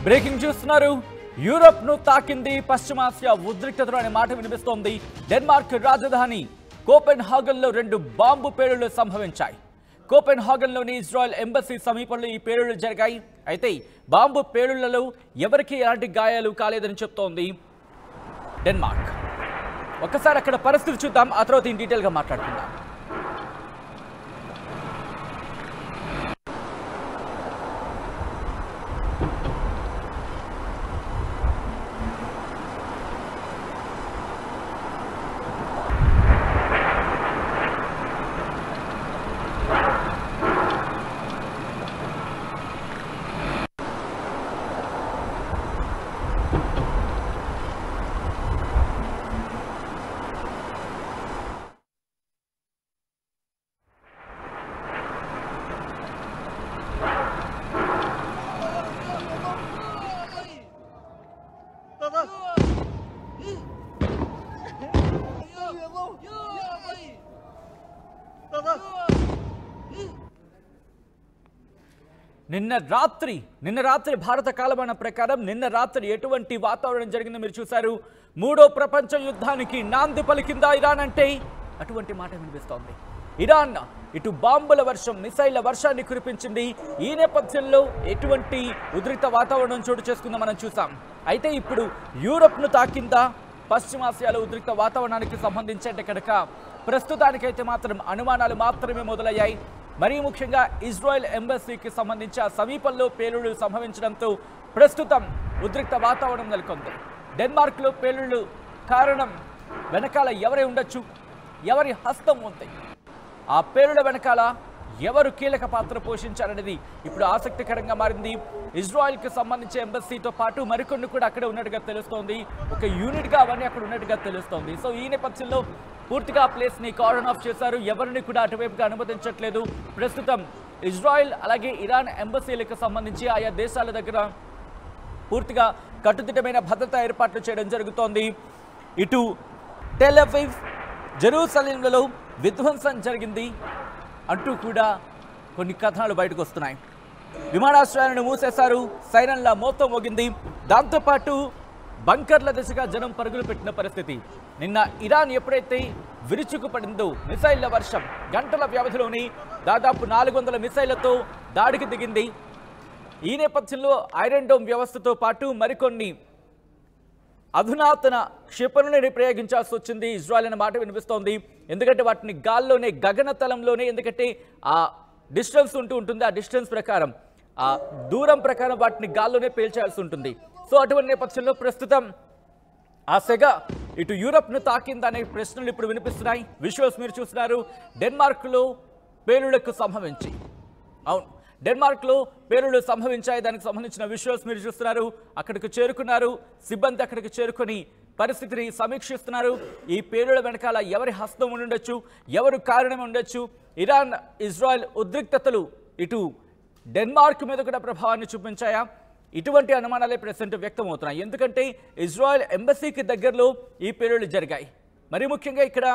Breaking చూస్తున్నారు. Europe ను తాకింది పశ్చిమాసియా ఉద్రిక్తతలు అనే మాట వినిపిస్తోంది. డెన్మార్క్ రాజధాని కోపెన్హాగన్లో 2 బాంబు పేలుళ్లు సంభవించాయి. కోపెన్హాగన్లోని ఇజ్రాయెల్ ఎంబసీ సమీపంలో ఈ పేలుళ్లు జరిగాయి. అయితే బాంబు పేలుళ్లలో ఎవరికీ ఎలాంటి గాయాలు కాలేదని చెప్తోంది డెన్మార్క్. ఒక్కసారి అక్కడ పరిస్థితి చూద్దాం, ఆ తర్వాత ఇన్ డీటెయిల్గా మాట్లాడుకుందాం. నిన్న రాత్రి భారత కాలమాన ప్రకారం నిన్న రాత్రి ఎటువంటి వాతావరణం జరిగిందో మీరు చూశారు. 3వ ప్రపంచ యుద్ధానికి నాంది పలికిందా ఇరాన్ అంటే అటువంటి మాట వినిపిస్తోంది. ఇరాన్ ఇటు బాంబుల వర్షం, మిసైళ్ల వర్షాన్ని కురిపించింది. ఈ నేపథ్యంలో ఎటువంటి ఉద్రిక్త వాతావరణం చోటు చేసుకుందో మనం చూసాం. అయితే ఇప్పుడు యూరప్ను తాకిందా, పశ్చిమాసియాలో ఉద్రిక్త వాతావరణానికి సంబంధించి అంటే కనుక ప్రస్తుతానికైతే మాత్రం అనుమానాలు మాత్రమే మొదలయ్యాయి. మరీ ముఖ్యంగా ఇజ్రాయెల్ ఎంబసీకి సంబంధించి ఆ సమీపంలో పేలుళ్లు సంభవించడంతో ప్రస్తుతం ఉద్రిక్త వాతావరణం నెలకొంది. డెన్మార్క్లో పేలుళ్లు కారణం వెనకాల ఎవరై ఉండొచ్చు, ఎవరి హస్తం ఉంది, ఆ పేలుళ్ల వెనకాల ఎవరు కీలక పాత్ర పోషించారనేది ఇప్పుడు ఆసక్తికరంగా మారింది. ఇజ్రాయెల్కి సంబంధించి ఎంబసీతో పాటు మరికొన్ని కూడా అక్కడే ఉన్నట్టుగా తెలుస్తోంది. ఒక యూనిట్గా అవన్నీ అక్కడ ఉన్నట్టుగా తెలుస్తోంది. సో ఈ నేపథ్యంలో పూర్తిగా ప్లేస్ని కార్డన్ ఆఫ్ చేశారు. ఎవరిని కూడా అటువైపుగా అనుమతించట్లేదు. ప్రస్తుతం ఇజ్రాయెల్ అలాగే ఇరాన్ ఎంబసీలకు సంబంధించి ఆయా దేశాల దగ్గర పూర్తిగా కట్టుదిట్టమైన భద్రతా ఏర్పాట్లు చేయడం జరుగుతోంది. ఇటు టెల్ అవీవ్, జెరూసలేంలలో విధ్వంసం జరిగింది అంటూ కూడా కొన్ని కథనాలు బయటకు వస్తున్నాయి. విమానాశ్రయాలను మూసేశారు, సైరన్ల మోతం మోగింది. దాంతోపాటు బంకర్ల దిశగా జనం పరుగులు పెట్టిన పరిస్థితి. నిన్న ఇరాన్ ఎప్పుడైతే విరుచుకుపడిందో మిసైళ్ల వర్షం, గంటల వ్యవధిలోని దాదాపు 400 మిసైళ్లతో దాడికి దిగింది. ఈ నేపథ్యంలో ఐరన్ డోమ్ వ్యవస్థతో పాటు మరికొన్ని అధునాతన క్షిపణులని ప్రయోగించాల్సి వచ్చింది ఇజ్రాయెల్ అనే మాట వినిపిస్తోంది. ఎందుకంటే వాటిని గాల్లోనే, గగనతలంలోనే, ఎందుకంటే ఆ డిస్టెన్స్ ఉంటుంది. ఆ డిస్టెన్స్ ప్రకారం, ఆ దూరం ప్రకారం వాటిని గాల్లోనే పేల్చాల్సి ఉంటుంది. సో అటువంటి నేపథ్యంలో ప్రస్తుతం ఆ సెగ ఇటు యూరప్ను తాకిందనే ప్రశ్నలు ఇప్పుడు వినిపిస్తున్నాయి. విజువల్స్ మీరు చూస్తున్నారు. డెన్మార్క్లో పేలుళ్లకు సంభవించి, అవును, డెన్మార్క్లో పేలుళ్లు సంభవించాయి. దానికి సంబంధించిన విజువల్స్ మీరు చూస్తున్నారు. అక్కడికి చేరుకున్నారు సిబ్బంది, అక్కడికి చేరుకొని పరిస్థితిని సమీక్షిస్తున్నారు. ఈ పేలుళ్ల వెనకాల ఎవరి హస్తం ఉండొచ్చు, ఎవరు కారణం ఉండొచ్చు, ఇరాన్ ఇజ్రాయెల్ ఉద్రిక్తతలు ఇటు డెన్మార్క్ మీద కూడా ప్రభావాన్ని చూపించాయా? ఇటువంటి అనుమానాలే ప్రెసెంట్ వ్యక్తమవుతున్నాయి. ఎందుకంటే ఇజ్రాయెల్ ఎంబసీకి దగ్గరలో ఈ పేలుళ్లు జరిగాయి. మరీ ముఖ్యంగా ఇక్కడ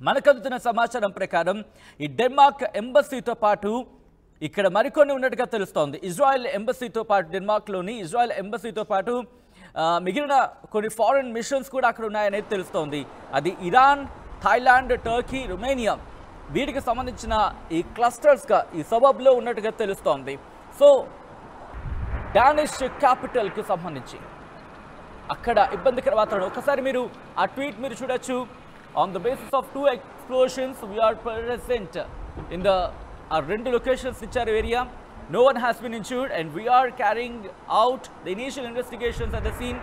మనకు అందుతున్న సమాచారం ప్రకారం ఈ డెన్మార్క్ ఎంబసీతో పాటు ఇక్కడ మరికొన్ని ఉన్నట్టుగా తెలుస్తోంది. ఇజ్రాయెల్ ఎంబసీతో పాటు, డెన్మార్క్లోని ఇజ్రాయెల్ ఎంబసీతో పాటు మిగిలిన కొన్ని ఫారెన్ మిషన్స్ కూడా అక్కడ ఉన్నాయనేది తెలుస్తోంది. అది ఇరాన్, థాయిలాండ్, టర్కీ, రొమేనియా, వీటికి సంబంధించిన ఈ క్లస్టర్స్గా ఈ సబబ్లో ఉన్నట్టుగా తెలుస్తోంది. సో డానిష్ క్యాపిటల్కి సంబంధించి అక్కడ ఇబ్బందికర వాతావరణం. ఒకసారి మీరు ఆ ట్వీట్ మీరు చూడొచ్చు. On the basis of 2 explosions we are present in the 2 locations ఇచ్చారు area. No one has been injured and we are carrying out the initial investigations at the scene.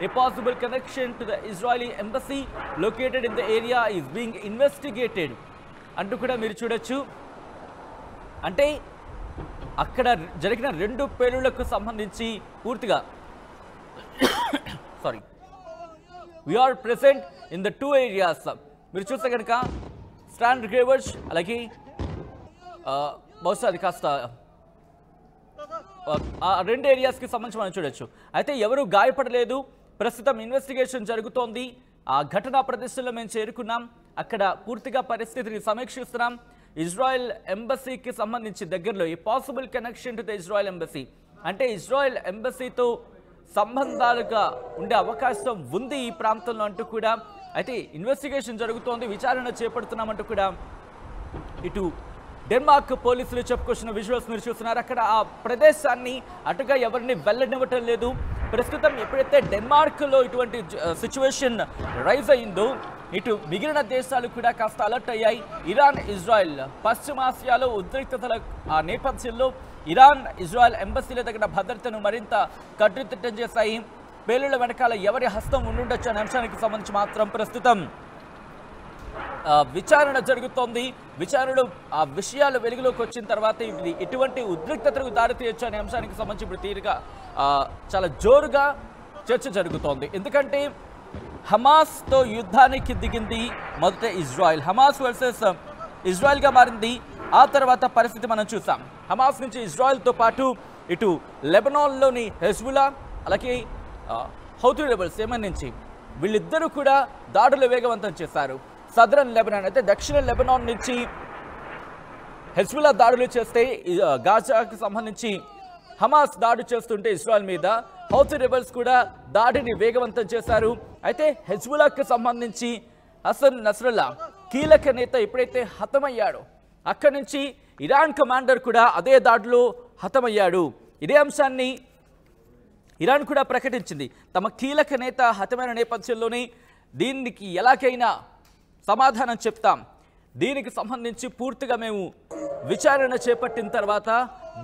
A possible connection to the Israeli embassy located in the area is being investigated. అంటూ కూడా మీరు చూడొచ్చు. అంటే అక్కడ జరిగిన 2 పేలుళ్లకు సంబంధించి పూర్తిగా we are present in the 2 areas. మీరు చూస్తే కనుక స్టాండ్ గ్రేవర్స్, అలాగే బహుశా అది కాస్త ఆ 2 ఏరియాస్కి సంబంధించి మనం చూడొచ్చు. అయితే ఎవరు గాయపడలేదు. ప్రస్తుతం ఇన్వెస్టిగేషన్ జరుగుతోంది. ఆ ఘటనా ప్రదేశంలో మేము చేరుకున్నాం. అక్కడ పూర్తిగా పరిస్థితిని సమీక్షిస్తున్నాం. ఇజ్రాయెల్ ఎంబసీకి సంబంధించి దగ్గరలో ఈ possible connection to the Israel embassy అంటే ఇజ్రాయెల్ ఎంబసీతో సంబంధాలుగా ఉండే అవకాశం ఉంది ఈ ప్రాంతంలో అంటూ కూడా అయితే ఇన్వెస్టిగేషన్ జరుగుతోంది, విచారణ చేపడుతున్నామంటూ కూడా ఇటు డెన్మార్క్ పోలీసులు చెప్పుకొచ్చిన విజువల్స్ మీరు చూస్తున్నారు. అక్కడ ఆ ప్రదేశాన్ని అటుగా ఎవరిని వెళ్ళనివ్వటం లేదు. ప్రస్తుతం ఎప్పుడైతే డెన్మార్క్లో ఇటువంటి సిచ్యువేషన్ రైజ్ అయిందో ఇటు మిగిలిన దేశాలు కూడా కాస్త అలర్ట్ అయ్యాయి. ఇరాన్ ఇజ్రాయెల్ పశ్చిమాసియాలో ఉద్రిక్తతల ఆ నేపథ్యంలో ఇరాన్ ఇజ్రాయెల్ ఎంబసీల దగ్గర భద్రతను మరింత కట్టుదిట్టం చేశాయి. పేలుళ్ల వెనకాల ఎవరి హస్తం ఉండుండొచ్చు అనే అంశానికి సంబంధించి మాత్రం ప్రస్తుతం విచారణ జరుగుతోంది. విచారణలో ఆ విషయాలు వెలుగులోకి వచ్చిన తర్వాత ఇది ఎటువంటి ఉద్రిక్తతకు దారితీయొచ్చు అనే అంశానికి సంబంధించి ఇప్పుడు తీరుగా చాలా జోరుగా చర్చ జరుగుతోంది. ఎందుకంటే హమాస్తో యుద్ధానికి దిగింది మొదట ఇజ్రాయెల్, హమాస్ వర్సెస్ ఇజ్రాయెల్గా మారింది. ఆ తర్వాత పరిస్థితి మనం చూసాం. హమాస్ నుంచి ఇజ్రాయెల్తో పాటు ఇటు లెబనాన్లోని హెజ్బుల్లా అలాగే హౌతీ రెబెల్స్ యెమెన్ నుంచి వీళ్ళిద్దరూ కూడా దాడులు వేగవంతం చేశారు. సదరన్ లెబనాన్ అయితే దక్షిణ లెబనాన్ నుంచి హెజ్బుల్లా దాడులు చేస్తే గాజాకు సంబంధించి హమాస్ దాడి చేస్తుంటే ఇజ్రాయెల్ మీద హౌతీ రెబెల్స్ కూడా దాడిని వేగవంతం చేశారు. అయితే హెజ్బుల్లాకు సంబంధించి హసన్ నస్రల్లా కీలక నేత ఎప్పుడైతే హతమయ్యాడో అక్కడి నుంచి ఇరాన్ కమాండర్ కూడా అదే దాడిలో హతమయ్యాడు. ఇదే అంశాన్ని ఇరాన్ కూడా ప్రకటించింది. తమ కీలక నేత హతమైన నేపథ్యంలోనే దీనికి ఎలాగైనా సమాధానం చెప్తాం, దీనికి సంబంధించి పూర్తిగా మేము విచారణ చేపట్టిన తర్వాత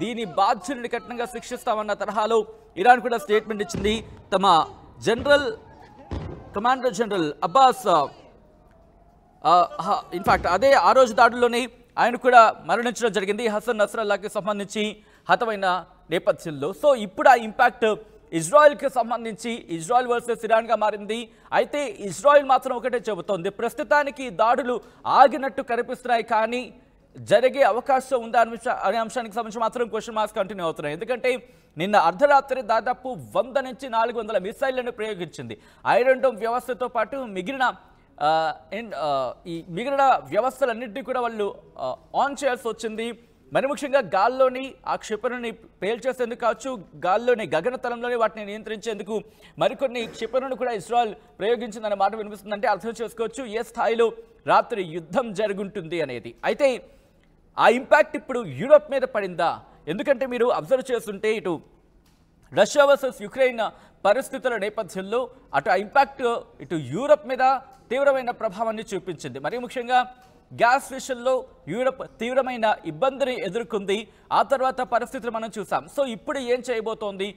దీని బాధ్యుల్ని కఠినంగా శిక్షిస్తామన్న తరహాలో ఇరాన్ కూడా స్టేట్మెంట్ ఇచ్చింది. తమ కమాండర్ జనరల్ అబ్బాస్ ఇన్ఫాక్ట్ అదే ఆ రోజు దాడుల్లోనే ఆయన కూడా మరణించడం జరిగింది హసన్ నస్రల్లాకి సంబంధించి హతమైన నేపథ్యంలో. సో ఇప్పుడు ఆ ఇంపాక్ట్ ఇజ్రాయెల్కి సంబంధించి ఇజ్రాయెల్ వర్సెస్ ఇరాన్గా మారింది. అయితే ఇజ్రాయెల్ మాత్రం ఒకటే చెబుతోంది, ప్రస్తుతానికి దాడులు ఆగినట్టు కనిపిస్తున్నాయి, కానీ జరిగే అవకాశం ఉందా అనే అంశానికి సంబంధించి మాత్రం క్వశ్చన్ మార్క్స్ కంటిన్యూ అవుతున్నాయి. ఎందుకంటే నిన్న అర్ధరాత్రి దాదాపు 100 నుంచి 400 మిసైళ్లను ప్రయోగించింది. ఐరన్ డోమ్ వ్యవస్థతో పాటు మిగిలిన వ్యవస్థలన్నింటినీ కూడా వాళ్ళు ఆన్ చేయాల్సి వచ్చింది. మరి ముఖ్యంగా గాల్లోని ఆ క్షిపణిని పేల్చేసేందుకు కావచ్చు, గాల్లోని గగనతలంలోని వాటిని నియంత్రించేందుకు మరికొన్ని క్షిపణులను కూడా ఇజ్రాయెల్ ప్రయోగించిందనే మాట వినిపిస్తుందంటే అర్థం చేసుకోవచ్చు ఏ స్థాయిలో రాత్రి యుద్ధం జరుగుంటుంది అనేది. అయితే ఆ ఇంపాక్ట్ ఇప్పుడు యూరోప్ మీద పడిందా? ఎందుకంటే మీరు అబ్జర్వ్ చేస్తుంటే ఇటు రష్యా వర్సెస్ యుక్రెయిన్ పరిస్థితుల నేపథ్యంలో అటు ఆ ఇంపాక్ట్ ఇటు యూరోప్ మీద తీవ్రమైన ప్రభావాన్ని చూపించింది. మరి ముఖ్యంగా గ్యాస్ విషయంలో యూరప్ తీవ్రమైన ఇబ్బందిని ఎదుర్కొంది. ఆ తర్వాత పరిస్థితులు మనం చూసాం. సో ఇప్పుడు ఏం చేయబోతోంది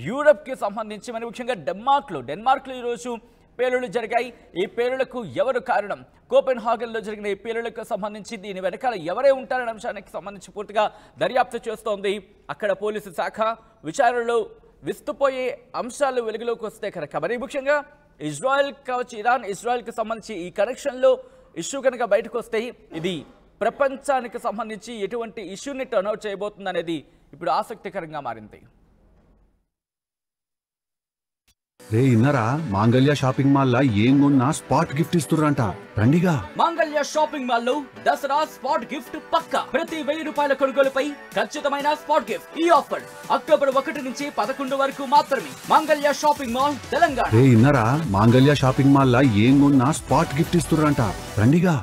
యూరప్కి సంబంధించి? మరి ముఖ్యంగా డెన్మార్క్లో ఈరోజు పేలుళ్లు జరిగాయి. ఈ పేలుళ్లకు ఎవరు కారణం? కోపెన్హాగన్లో జరిగిన ఈ పేలుళ్లకు సంబంధించి దీని వెనకాల ఎవరే ఉంటారనే అంశానికి సంబంధించి పూర్తిగా దర్యాప్తు చేస్తోంది అక్కడ పోలీసు శాఖ. విచారణలో విస్తుపోయే అంశాలు వెలుగులోకి వస్తే కనుక మరి ముఖ్యంగా ఇజ్రాయెల్ కావచ్చు, ఇరాన్ ఇజ్రాయెల్కి సంబంధించి ఈ కనెక్షన్లో ఇష్యూ కనుక బయటకు వస్తే ఇది ప్రపంచానికి సంబంధించి ఎటువంటి ఇష్యూని టర్న్అవుట్ చేయబోతుంది అనేది ఇప్పుడు ఆసక్తికరంగా మారింది. రే ఇన్నరా మాంగళ్య షాపింగ్ మాల్ లా ఏం కొన్నా స్పాట్ గిఫ్ట్ ఇస్తుర్రంట, రండిగా. మాంగళ్య షాపింగ్ మాల్ లో దసరా స్పాట్ గిఫ్ట్ పక్కా. ప్రతి 1000 రూపాయల కొనుగోలుపై ఖచ్చితమైన స్పాట్ గిఫ్ట్. ఈ ఆఫర్ అక్టోబర్ 1 నుంచి 11 వరకు మాత్రమే. మాంగళ్య షాపింగ్ మాల్, తెలంగాణ. రే ఇన్నరా మాంగళ్య షాపింగ్ మాల్ లా ఏం కొన్నా స్పాట్ గిఫ్ట్ ఇస్తుర్రంట, రండిగా.